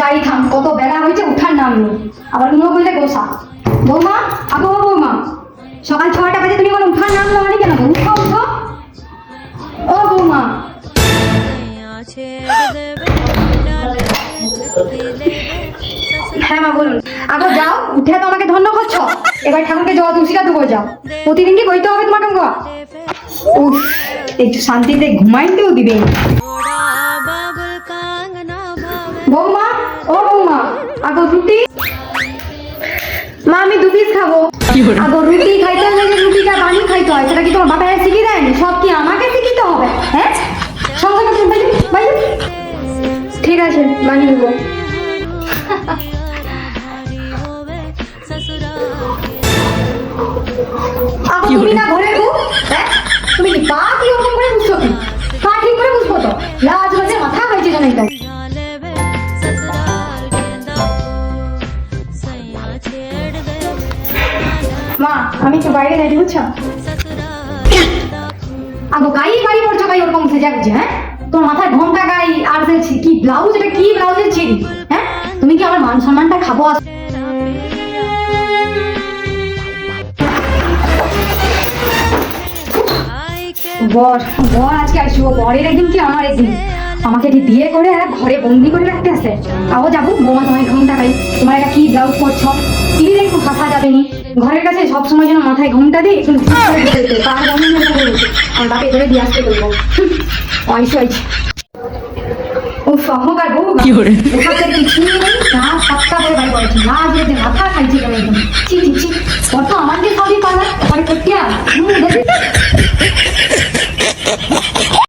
যাই থাম, কত বেলা হয়েছে উঠার নাম নেই। আবার উনো বললে গোসা। বৌমা, আগো বৌমা, সকাল 6টা বাজে তুমি কোনো উঠার নাম নেওয়ানি কেন? উঠো উঠো। ও বৌমা, হ্যাঁ মা বলুন। আগো যাও, উঠে তো আমাকে ধন্য করছো, এবার ঠাকুরকে জল তুলসীটা দেবো। যাও, প্রতিদিন কি কইতে হবে তোমাকে গো? উফ, একটু শান্তিতে ঘুমাইতেও দিবে না। বৌমা, ও বৌমা, আগো রুটি। মা আমি 2 পিস খাবো। আগো রুটি খাইতে হলে যে রুটিটা বানিয়ে খাইতে হয়, সেটা কি তোমার বাবা শিখিয়ে দেয়নি? সব কি আমাকে শিখিতে হবে? হ্যাঁ, সঙ্গে তুমি বাইরে। ঠিক আছে, বানিয়ে দেবো। তুমি না ঘরে বউ, হ্যাঁ? তুমি কি পা কি ওরকম করে বুঝছো? কি পা ঠিক করে বুঝবো তো? লাজ বাজে মাথা খাইছে জানাই তাই। মা আমি একটু বাইরে যাই, বুঝছো? আগো গাই বাড়ি পড়ছো, গাই ওরকম সেজা বুঝে? হ্যাঁ, তোমার মাথায় ঘন্টা গাই আর কি ব্লাউজ, এটা কি ব্লাউজের ছিড়ি? হ্যাঁ, তুমি কি আমার মান সম্মানটা খাবো? বর বর আজকে আসবো, বরের একদিন কি আমার একদিন। আমাকে কি বিয়ে করে ঘরে বন্দি করে রাখতে আসে? আও যাবো বৌমা, তোমার ঘুমটা গাই, তোমার এটা কি ব্লাউজ করছো? টিভি একটু ফাঁসা যাবে নি, ঘরের কাছে সবসময় যেন মাথায় ঘুমটা দিই একটু তার আমার বাপে ধরে দিয়ে আসতে বলবো। অয়স হয়েছে ও সহকার বউ কিছুই নেই, না সপ্তাহ করে বাড়ি পড়েছি, না যে মাথা খাইছি কেন একদম। চি চি চি, কত আমাকে সবই পালা পরে করতে